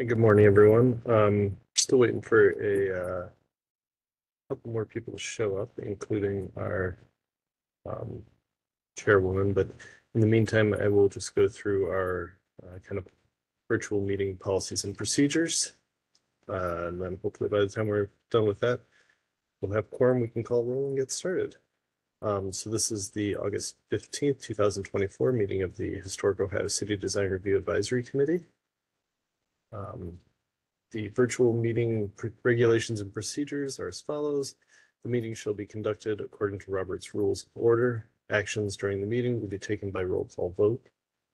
Hey, good morning, everyone. Still waiting for a couple more people to show up, including our um, chairwoman. But in the meantime, I will just go through our kind of virtual meeting policies and procedures. And then hopefully by the time we're done with that, we'll have quorum. We can call roll and get started. So this is the August 15th, 2024 meeting of the Historic Ohio City Design Review Advisory Committee. The virtual meeting regulations and procedures are as follows. The meeting shall be conducted according to Robert's Rules of Order. Actions during the meeting will be taken by roll call vote.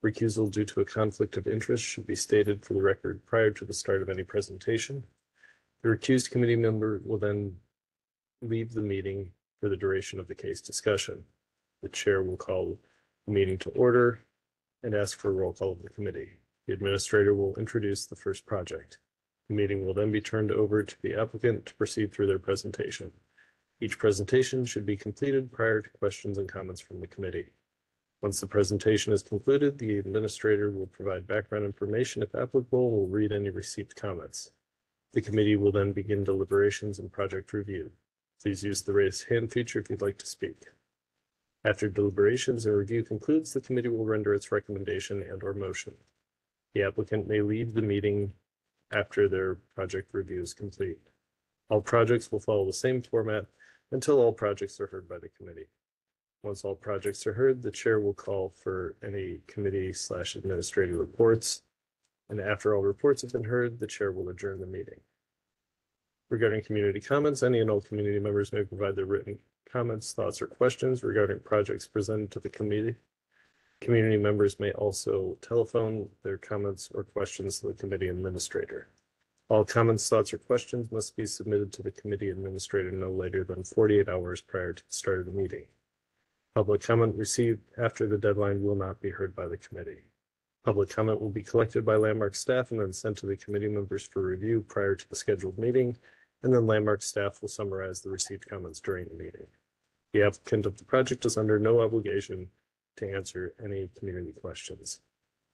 Recusal due to a conflict of interest should be stated for the record prior to the start of any presentation. The recused committee member will then leave the meeting for the duration of the case discussion. The chair will call the meeting to order and ask for a roll call of the committee. The administrator will introduce the first project. The meeting will then be turned over to the applicant to proceed through their presentation. Each presentation should be completed prior to questions and comments from the committee. Once the presentation is concluded, the administrator will provide background information if applicable, will read any received comments. The committee will then begin deliberations and project review. Please use the raise hand feature if you'd like to speak. After deliberations and review concludes, the committee will render its recommendation and/or motion. The applicant may leave the meeting after their project review is complete. All projects will follow the same format until all projects are heard by the committee. Once all projects are heard, the chair will call for any committee/administrative reports. And after all reports have been heard, the chair will adjourn the meeting. Regarding community comments, any and all community members may provide their written comments, thoughts, or questions regarding projects presented to the committee. Community members may also telephone their comments or questions to the committee administrator. All comments, thoughts, or questions must be submitted to the committee administrator no later than 48 hours prior to the start of the meeting. Public comment received after the deadline will not be heard by the committee. Public comment will be collected by Landmark staff and then sent to the committee members for review prior to the scheduled meeting, and then Landmark staff will summarize the received comments during the meeting. The applicant of the project is under no obligation to answer any community questions.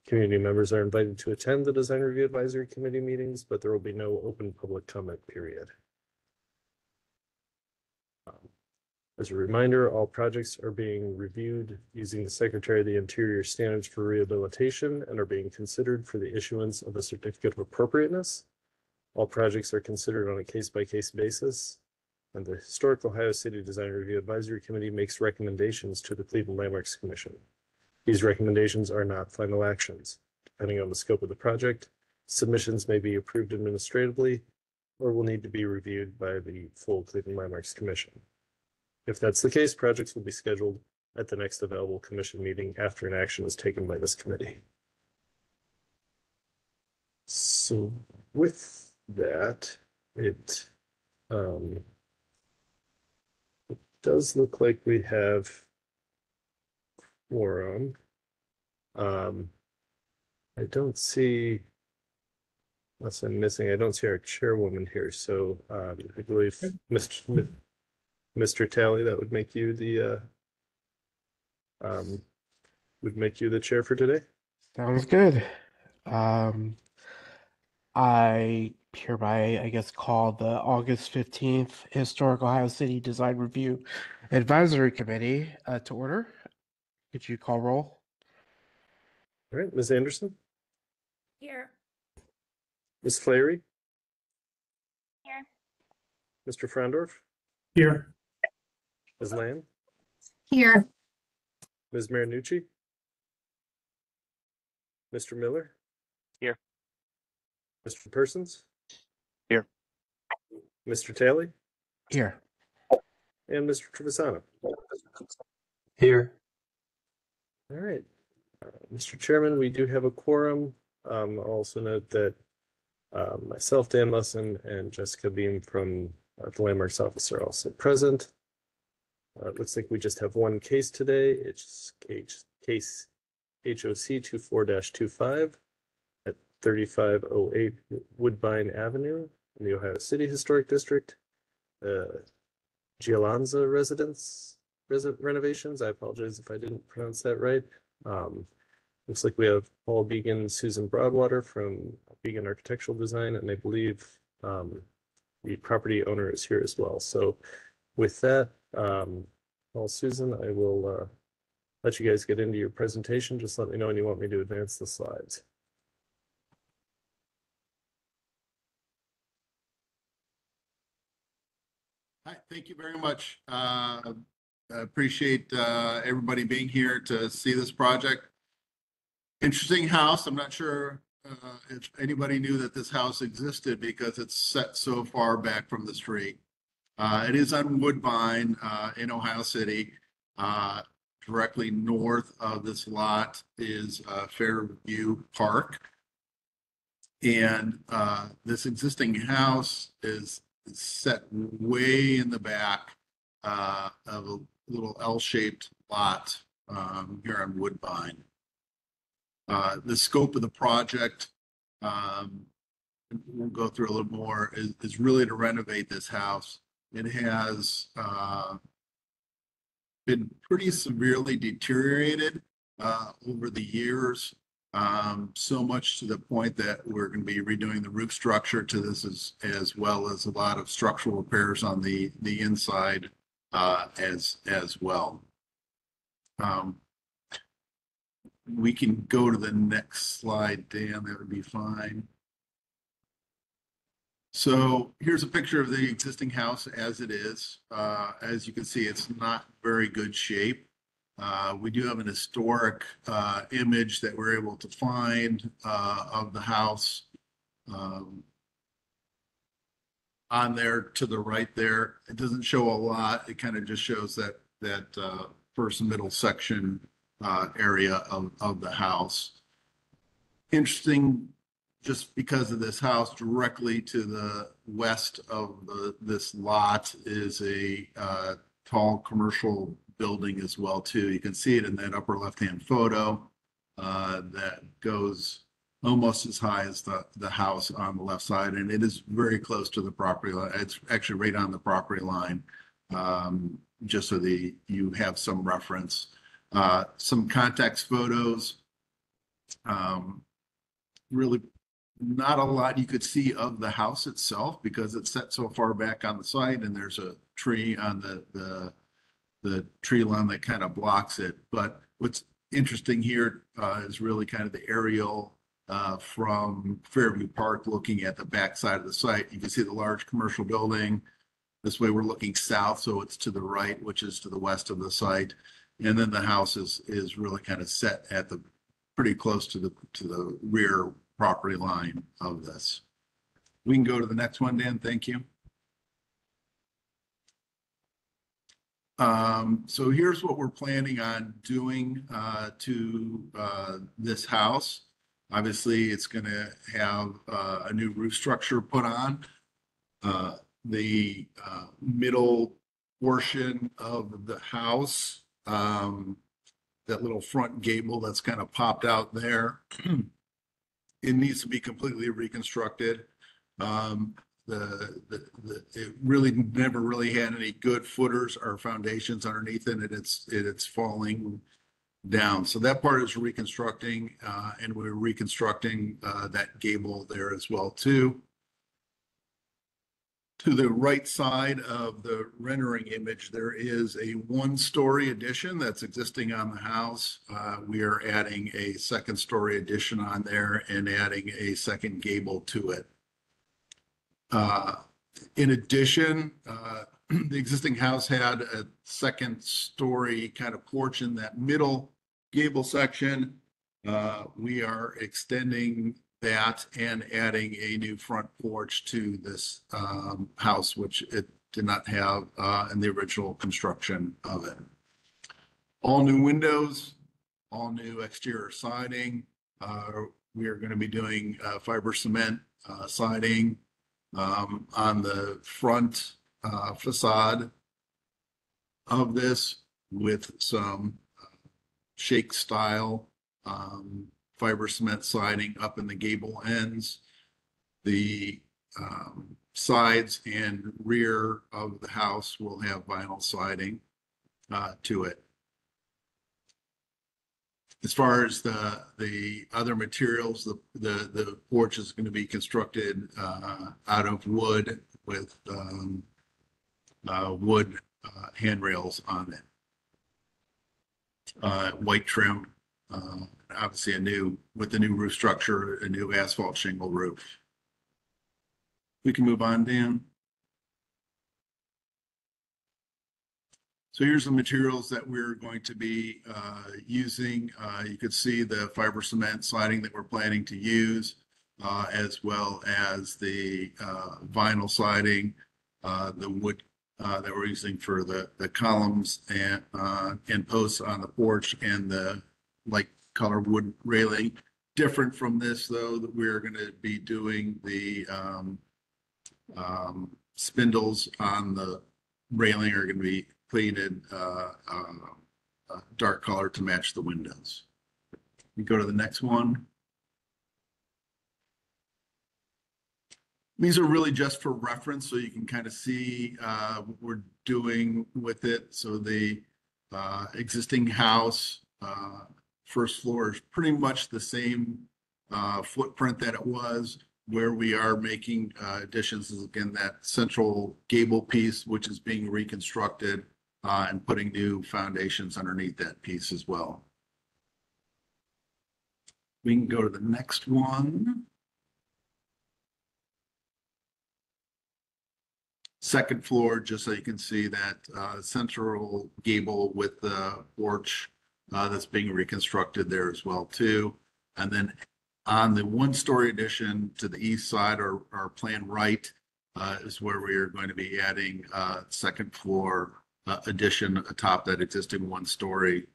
Community members are invited to attend the Design Review Advisory Committee meetings, but there will be no open public comment period. As a reminder, all projects are being reviewed using the Secretary of the Interior standards for rehabilitation and are being considered for the issuance of a certificate of appropriateness. All projects are considered on a case-by-case basis, and the Historic Ohio City Design Review Advisory Committee makes recommendations to the Cleveland Landmarks Commission. These recommendations are not final actions. Depending on the scope of the project, submissions may be approved administratively or will need to be reviewed by the full Cleveland Landmarks Commission. If that's the case, projects will be scheduled at the next available commission meeting after an action is taken by this committee. So with that, it does look like we have quorum. I don't see, unless I'm missing, I don't see our chairwoman here. So I believe Mr. Talley, that would make you the chair for today. Sounds good. I hereby, I guess, call the August 15th Historic Ohio City Design Review Advisory Committee to order. Could you call roll? All right, Ms. Anderson? Here. Ms. Flaherty? Here. Mr. Frondorf? Here. Ms. Land? Here. Ms. Marinucci? Mr. Miller? Here. Mr. Persons? Here. Mr. Talley? Here. And Mr. Trevisano? Here. All right. Mr. Chairman, we do have a quorum. I'll also note that myself, Dan Musson, and Jessica Beam from the Landmarks office are also present. It looks like we just have one case today. It's case HOC 24-25 at 3508 Woodbine Avenue in the Ohio City Historic District. Gialanza residence renovations. I apologize if I didn't pronounce that right. Looks like we have Paul Began, Susan Broadwater from Began Architectural Design, and I believe the property owner is here as well. So with that, Paul, Susan, I will let you guys get into your presentation. Just let me know when you want me to advance the slides. Hi, thank you very much. I appreciate everybody being here to see this project. Interesting house. I'm not sure if anybody knew that this house existed because it's set so far back from the street. It is on Woodbine in Ohio City. Directly north of this lot is Fairview Park. And this existing house is set way in the back of a little L-shaped lot here on Woodbine. The scope of the project, we'll go through a little more, is really to renovate this house. It has been pretty severely deteriorated over the years. So much to the point that we're going to be redoing the roof structure to this as well as a lot of structural repairs on the inside as well. We can go to the next slide, Dan, that would be fine. So here's a picture of the existing house as it is. As you can see, it's not very good shape. We do have an historic image that we're able to find of the house on there to the right there. It doesn't show a lot. It kind of just shows that first middle section area of the house. Interesting, just because of this house, directly to the west of this lot is a tall commercial building as well too. You can see it in that upper left-hand photo that goes almost as high as the house on the left side, and it is very close to the property line. It's actually right on the property line, just so you have some reference. Some context photos. Really not a lot you could see of the house itself because it's set so far back on the site, and there's a tree on the tree line that kind of blocks it. But what's interesting here is really kind of the aerial from Fairview Park looking at the back side of the site. You can see the large commercial building. This way we're looking south, so it's to the right, which is to the west of the site. And then the house is really kind of set at the pretty close to the rear property line of this. We can go to the next one, Dan. Thank you. So here's what we're planning on doing to this house. Obviously, it's going to have a new roof structure put on. The middle portion of the house, that little front gable that's kind of popped out there, it needs to be completely reconstructed. It really never really had any good footers or foundations underneath it, and it's falling down. So that part is reconstructing, and we're reconstructing that gable there as well too. To the right side of the rendering image, there is a one-story addition that's existing on the house. We are adding a second-story addition on there and adding a second gable to it. In addition, the existing house had a second-story kind of porch in that middle gable section. We are extending that and adding a new front porch to this house, which it did not have in the original construction of it. All new windows, all new exterior siding. We are going to be doing fiber cement siding on the front facade of this with some shake style fiber cement siding up in the gable ends. The sides and rear of the house will have vinyl siding to it. As far as the other materials, the porch is going to be constructed out of wood with wood handrails on it. White trim, obviously with the new roof structure, a new asphalt shingle roof. We can move on, Dan. So here's the materials that we're going to be using. You could see the fiber cement siding that we're planning to use, as well as the vinyl siding, the wood that we're using for the columns and posts on the porch, and the light color wood railing. Different from this, though, that we're going to be doing the spindles on the railing are going to be painted dark color to match the windows. We go to the next one. These are really just for reference, so you can kind of see what we're doing with it. So the existing house, first floor is pretty much the same footprint that it was. Where we are making additions is, again, that central gable piece, which is being reconstructed and putting new foundations underneath that piece as well. We can go to the next one. Second floor, just so you can see that central gable with the porch that's being reconstructed there as well too. And then on the one-story addition to the east side, our plan right is where we are going to be adding second floor addition atop that existing one-story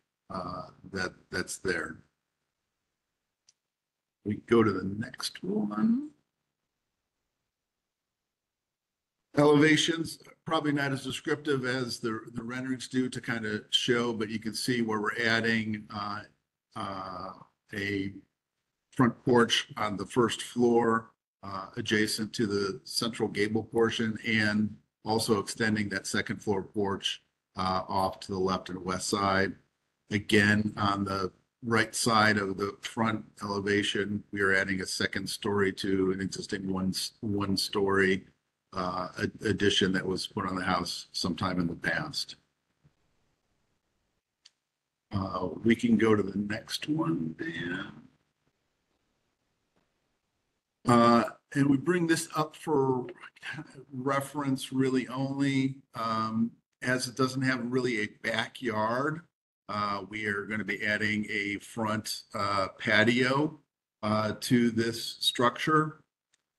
that's there. We go to the next one. Elevations, probably not as descriptive as the renderings do to kind of show, but you can see where we're adding a front porch on the first floor adjacent to the central gable portion, and also extending that second floor porch off to the left and west side. Again, on the right side of the front elevation, we are adding a second story to an existing one story addition that was put on the house sometime in the past. We can go to the next one, Dan. And we bring this up for reference really only, as it doesn't have really a backyard. We are going to be adding a front patio to this structure.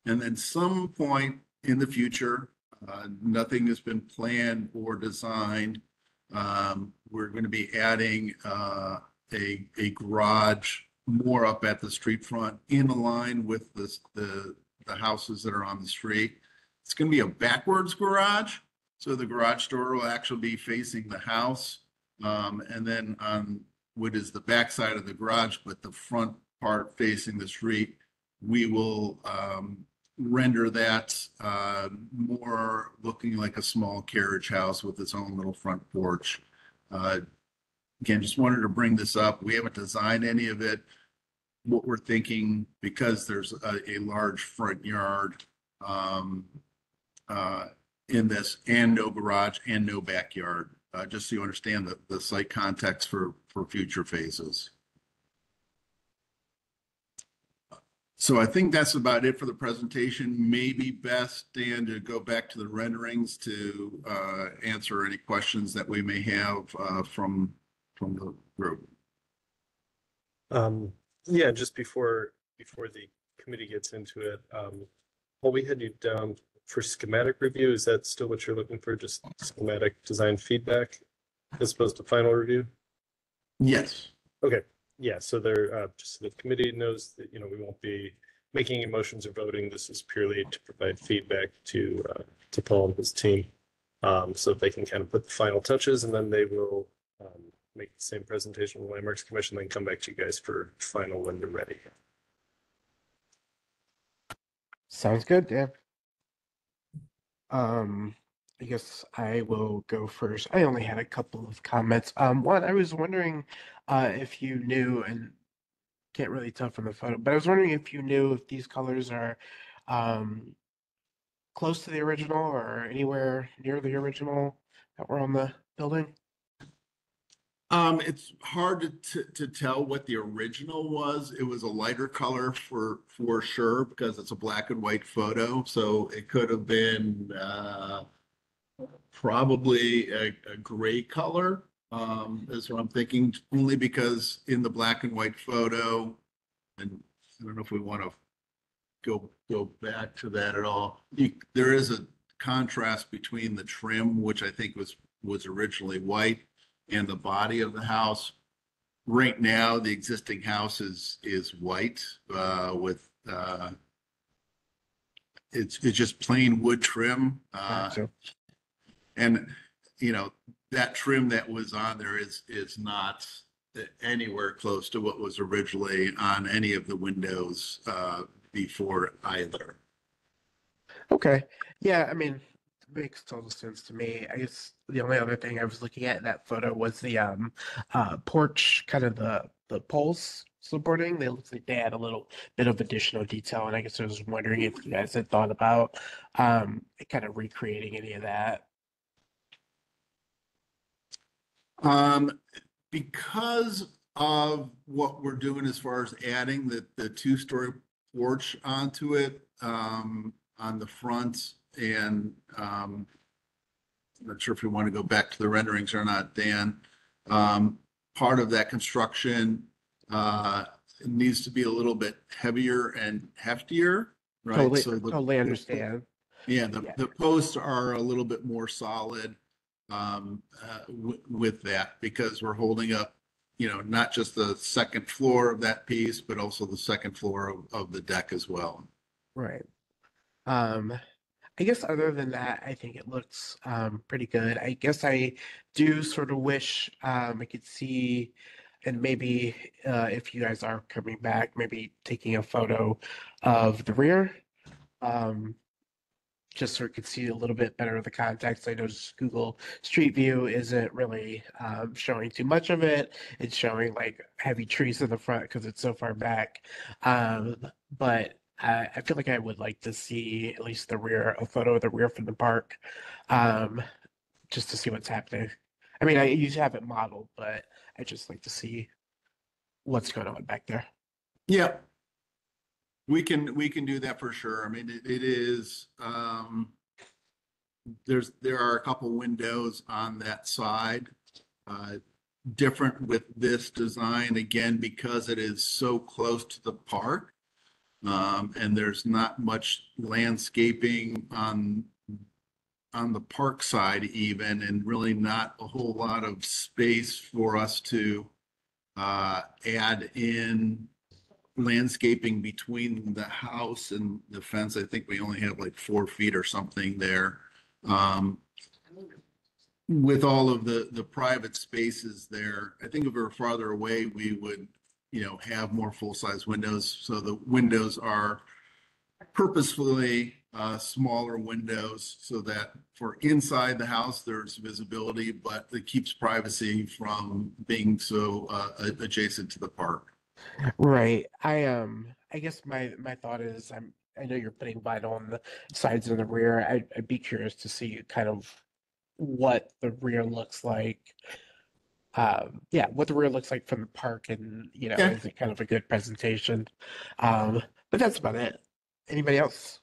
And then some point in the future, nothing has been planned or designed. We're going to be adding a garage more up at the street front in line with the houses that are on the street. It's going to be a backwards garage. So the garage door will actually be facing the house. And then on what is the back side of the garage, but the front part facing the street, we will render that more looking like a small carriage house with its own little front porch. Again, just wanted to bring this up. We haven't designed any of it. What we're thinking, because there's a large front yard in this, and no garage and no backyard, just so you understand the site context for future phases. So I think that's about it for the presentation. Maybe best, Dan, to go back to the renderings to answer any questions that we may have from the group. Yeah, just before the committee gets into it, well, we had you down for schematic review. Is that still what you're looking for? Just schematic design feedback as opposed to final review? Yes. Okay. Yeah. So they're just so the committee knows that, we won't be making any motions or voting. This is purely to provide feedback to Paul and his team, so they can kind of put the final touches, and then they will make the same presentation with the Landmarks Commission, then come back to you guys for final when they're ready. Sounds good, Dan. I guess I will go first. I only had a couple of comments. One, I was wondering if you knew, and can't really tell from the photo, but I was wondering if you knew if these colors are um, close to the original or anywhere near the original that were on the building. It's hard to tell what the original was. It was a lighter color for sure because it's a black and white photo. So it could have been probably a gray color. Is what I'm thinking, only because in the black and white photo, and I don't know if we want to go back to that at all. There is a contrast between the trim, which I think was originally white, and the body of the house. Right now, the existing house is white with it's just plain wood trim. Gotcha. And you know, that trim that was on there is not anywhere close to what was originally on any of the windows before either. Okay. Yeah, I mean, it makes total sense to me. I guess the only other thing I was looking at in that photo was the porch, kind of the poles supporting. They look like they had a little bit of additional detail, and I guess I was wondering if you guys had thought about kind of recreating any of that. Because of what we're doing as far as adding the two-story porch onto it, on the front, and I'm not sure if you want to go back to the renderings or not, Dan. Part of that construction needs to be a little bit heavier and heftier, right? Totally, So totally understand. yeah, Yeah. the posts are a little bit more solid with that, because we're holding up, not just the second floor of that piece, but also the second floor of the deck as well. Right. Um, I guess other than that, I think it looks pretty good. I guess I do sort of wish I could see, and maybe if you guys are coming back, maybe taking a photo of the rear, um, just so we could see a little bit better of the context. I know Google Street View isn't really showing too much of it. It's showing like heavy trees in the front because it's so far back. But I feel like I would like to see at least the rear, a photo of the rear from the park, um, just to see what's happening. I mean, I used to have it modeled, but I just like to see what's going on back there. Yeah, we can do that for sure. I mean, it is there are a couple windows on that side, different with this design, again, because it is so close to the park. And there's not much landscaping on the park side even, and really not a whole lot of space for us to add in landscaping between the house and the fence. I think we only have like 4 feet or something there. With all of the private spaces there, I think if we were farther away, we would, have more full-size windows. So the windows are purposefully smaller windows so that for inside the house, there's visibility, but it keeps privacy from being so adjacent to the park. Right. I guess my thought is I know you're putting vinyl on the sides and the rear. I'd be curious to see kind of what the rear looks like. Yeah, what the rear looks like from the park, and Yeah. is it kind of a good presentation? But that's about it. Anybody else?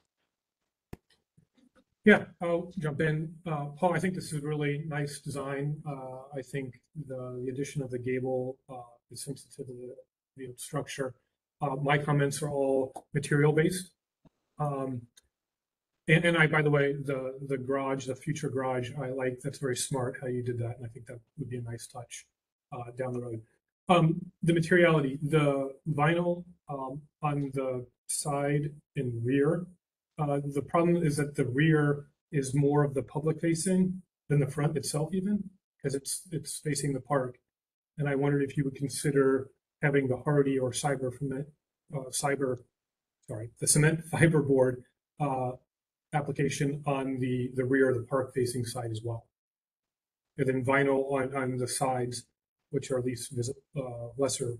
Yeah, I'll jump in. Paul, I think this is a really nice design. I think the addition of the gable is sensitive to the structure. My comments are all material based. And I, by the way, the garage, the future garage, I like. That's very smart how you did that, and I think that would be a nice touch down the road. The materiality, the vinyl on the side and rear. The problem is that the rear is more of the public facing than the front itself, even because it's facing the park. And I wondered if you would consider having the hardy or the cement fiberboard application on the rear of the park facing side as well. And then vinyl on the sides, which are lesser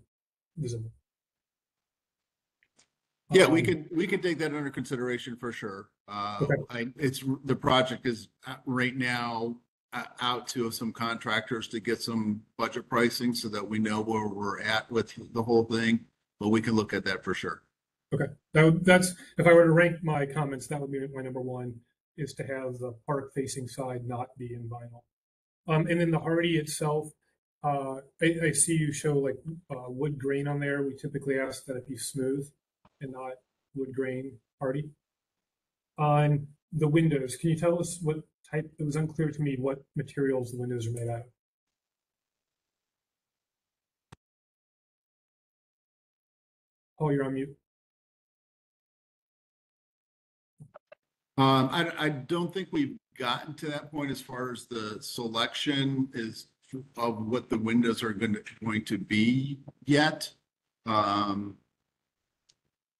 visible. Yeah, we could take that under consideration for sure. Okay. The project is right now out to some contractors to get some budget pricing so that we know where we're at with the whole thing, but we can look at that for sure. Okay, that's, if I were to rank my comments, that would be my number one, is to have the park facing side not be in vinyl. And then the hardy itself, I see you show like wood grain on there. We typically ask that it be smooth and not wood grain hardy. On the windows, can you tell us what type? It was unclear to me what materials the windows are made out of. Oh, you're on mute. I don't think we've gotten to that point as far as the selection of what the windows are going to be yet.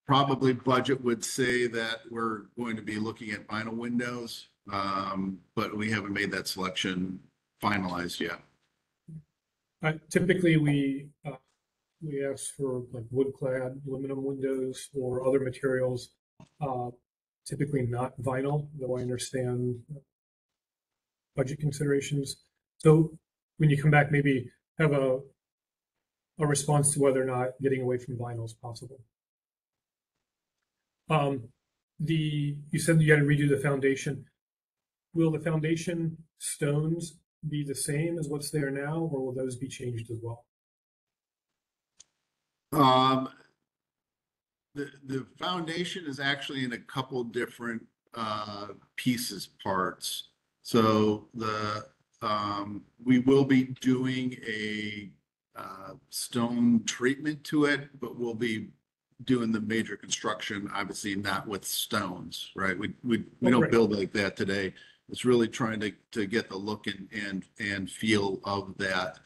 Probably budget would say that we're going to be looking at vinyl windows, but we haven't made that selection finalized yet. Typically, we ask for like wood-clad aluminum windows or other materials. Typically not vinyl, though I understand budget considerations. So when you come back, maybe have a response to whether or not getting away from vinyl is possible. You said you had to redo the foundation. Will the foundation stones be the same as what's there now, or will those be changed as well? The foundation is actually in a couple different parts. So we will be doing a stone treatment to it, but we'll be doing the major construction, obviously not with stones, right? We don't build like that today. It's really trying to get the look and feel of that.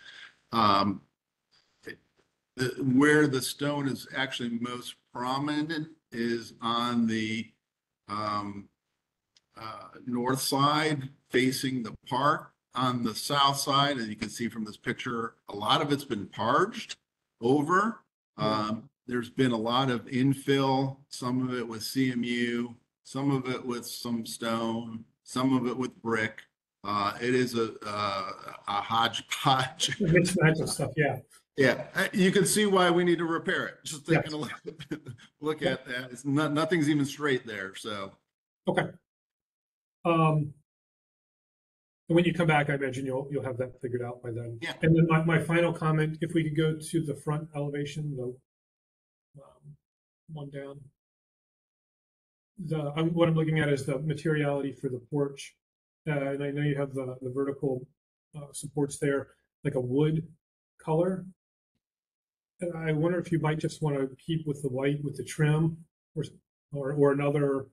Where the stone is actually most prominent is on the north side facing the park. On the south side, as you can see from this picture, a lot of it's been parged over. There's been a lot of infill, some of it with CMU, some of it with some stone, some of it with brick. It is a hodgepodge. Mixed match of stuff, yeah. Yeah, you can see why we need to repair it. Just taking a look at that. It's nothing's even straight there. So okay. When you come back, I imagine you'll have that figured out by then. Yeah. And then my final comment, if we could go to the front elevation, the one down. What I'm looking at is the materiality for the porch, and I know you have the vertical supports there, like a wood color. And I wonder if you might just want to keep with the white with the trim, or another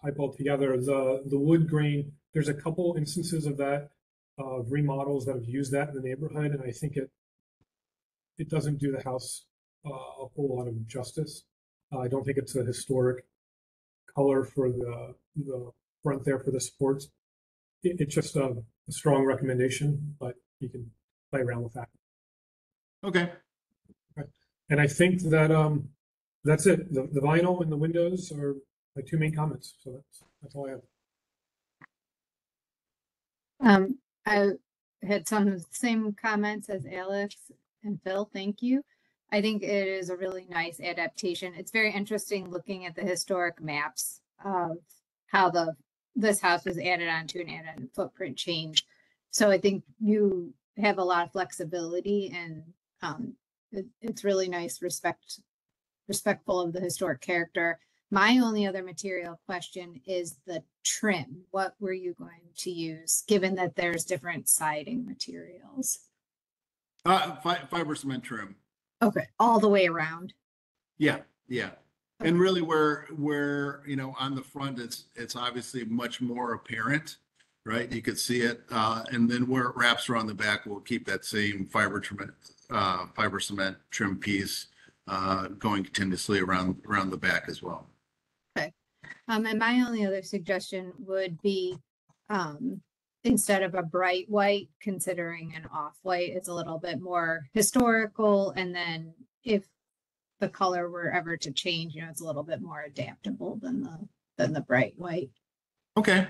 type altogether. The wood grain. There's a couple instances of that, remodels that have used that in the neighborhood, and I think it doesn't do the house a whole lot of justice. I don't think it's a historic color for the front there for the supports. It's just a strong recommendation, but you can play around with that. okay. And I think that that's it. The vinyl and the windows are my two main comments. So that's all I have. I had some of the same comments as Alex and Phil. Thank you. I think it is a really nice adaptation. It's very interesting looking at the historic maps of how this house was added onto an added footprint change. So I think you have a lot of flexibility, and it's really nice, respectful of the historic character. My only other material question is the trim. What were you going to use, given that there's different siding materials? Fiber cement trim. Okay, all the way around. Yeah. And really where on the front, it's obviously much more apparent, right? You could see it. And then where it wraps around the back, we'll keep that same fiber cement trim piece going continuously around the back as well. Okay. And my only other suggestion would be, instead of a bright white, considering an off-white, it's a little bit more historical. And then if the color were ever to change, you know, it's a little bit more adaptable than the bright white. Okay.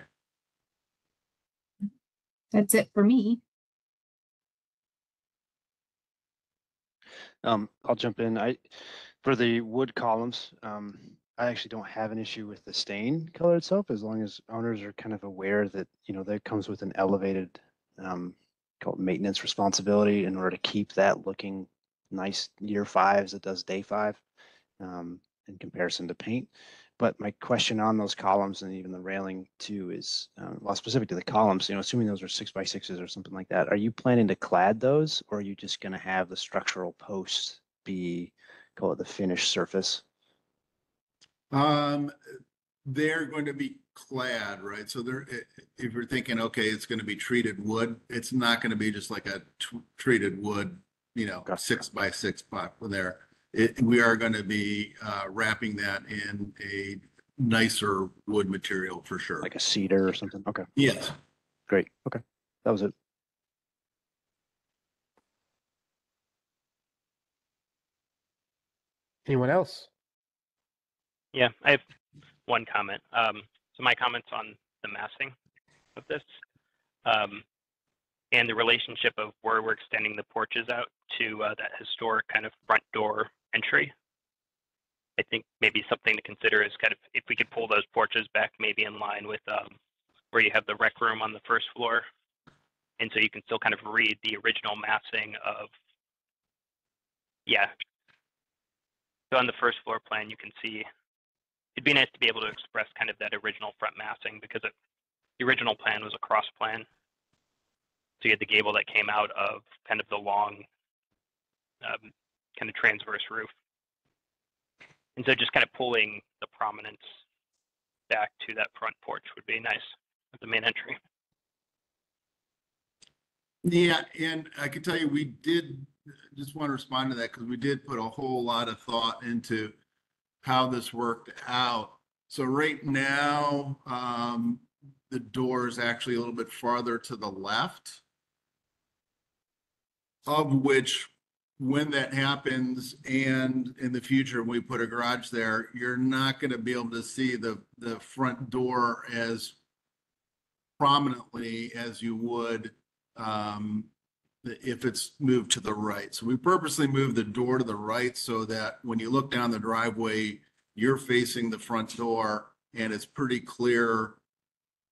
That's it for me. I'll jump in. For the wood columns, I actually don't have an issue with the stain color itself, as long as owners are kind of aware that, you know, that comes with an elevated, called maintenance responsibility in order to keep that looking nice year 5 as it does day 5, in comparison to paint. But my question on those columns and even the railing too is, well, specific to the columns, you know, assuming those are 6x6s or something like that, are you planning to clad those, or are you just going to have the structural posts be, call it the finished surface? They're going to be clad, right? So they're, if you're thinking, okay, it's going to be treated wood, it's not going to be just like a treated wood, you know, Gotcha. 6x6 pot there. We are going to be wrapping that in a nicer wood material for sure. Like a cedar or something? Okay. Yes. Great. Okay. That was it. Anyone else? Yeah, I have one comment. So my comments on the massing of this, and the relationship of where we're extending the porches out to that historic kind of front door entry. I think maybe something to consider is kind of if we could pull those porches back maybe in line with where you have the rec room on the first floor. And so you can still kind of read the original massing of, yeah. So on the first floor plan, you can see, it'd be nice to be able to express kind of that original front massing, because the original plan was a cross plan. So you had the gable that came out of kind of the long kind of transverse roof. And so just kind of pulling the prominence back to that front porch would be nice at the main entry. Yeah, and I can tell you, we did just want to respond to that because we did put a whole lot of thought into how this worked out. So right now, the door is actually a little bit farther to the left, of which when that happens and in the future we put a garage there, you're not going to be able to see the front door as prominently as you would if it's moved to the right. So we purposely moved the door to the right so that when you look down the driveway, you're facing the front door and it's pretty clear,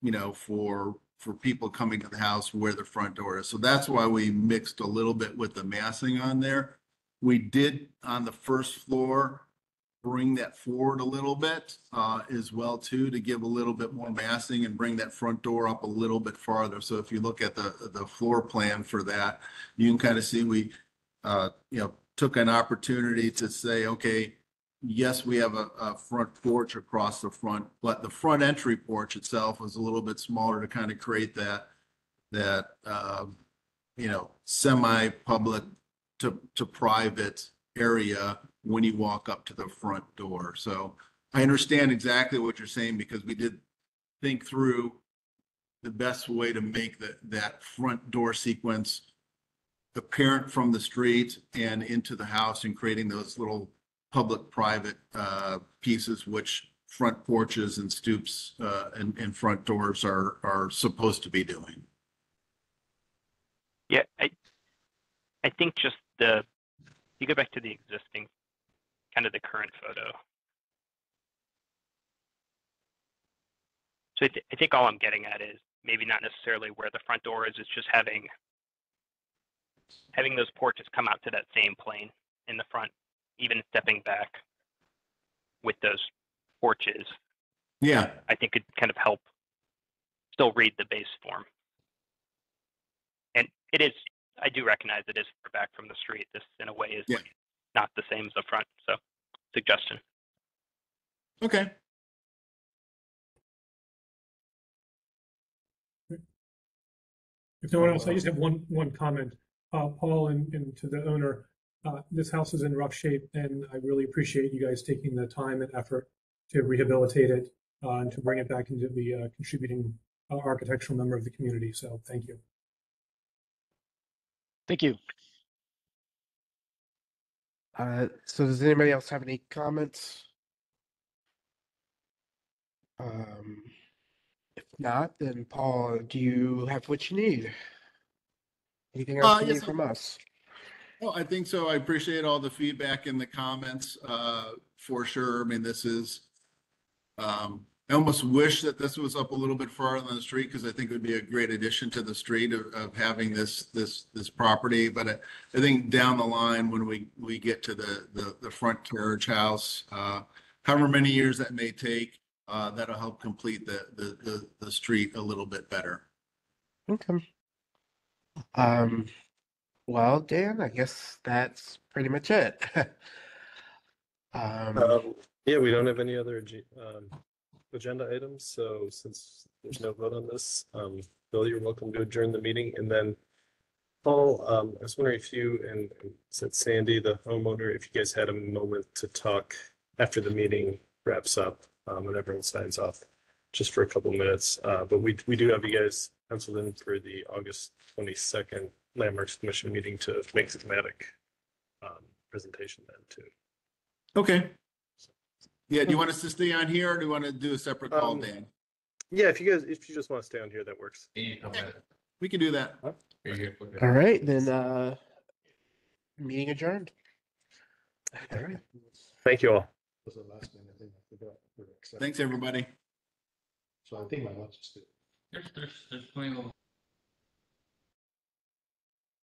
you know, for people coming to the house where the front door is. So that's why we mixed a little bit with the massing on there. We did on the first floor bring that forward a little bit as well too, to give a little bit more massing and bring that front door up a little bit farther. So if you look at the floor plan for that, you can kind of see we you know, took an opportunity to say, okay, yes, we have a front porch across the front, but the front entry porch itself was a little bit smaller to kind of create that you know, semi-public to private area when you walk up to the front door. So I understand exactly what you're saying, because we did think through the best way to make that front door sequence apparent from the street and into the house, and creating those little public-private pieces, which front porches and stoops and front doors are supposed to be doing. Yeah, I think just you go back to the existing, kind of the current photo. So I think all I'm getting at is maybe not necessarily where the front door is, it's just having those porches come out to that same plane in the front, even stepping back with those porches. Yeah. I think could kind of help still read the base form. And it is, I do recognize it is far back from the street. This in a way is not the same as the front. So suggestion. Okay. If no one else, I just have one comment. Paul and to the owner, this house is in rough shape, and I really appreciate you guys taking the time and effort to rehabilitate it. and to bring it back into the contributing architectural member of the community. So thank you. Thank you. So does anybody else have any comments? If not, then Paul, do you have what you need? Anything else you Yes, need from us? well, I think so. I appreciate all the feedback and the comments, for sure. I mean, this is, I almost wish that this was up a little bit farther on the street because I think it would be a great addition to the street of having this property. But I think down the line, when we get to the front carriage house, however many years that may take, that'll help complete the street a little bit better. Okay. Well, Dan, I guess that's pretty much it. Yeah, we don't have any other agenda items, so since there's no vote on this, Bill, you're welcome to adjourn the meeting. And then Paul, I was wondering if you and said Sandy, the homeowner, if you guys had a moment to talk after the meeting wraps up, and everyone signs off, just for a couple minutes. But we do have you guys penciled in for the August 22nd Landmarks Commission meeting to make a thematic presentation then too. Okay. Yeah, do you want us to stay on here or do you want to do a separate call, Dan? Yeah, if you just want to stay on here, that works. We can do that. All right, then meeting adjourned. All right. Thank you all. Thanks, everybody. So I think my lunch is good. There's plenty of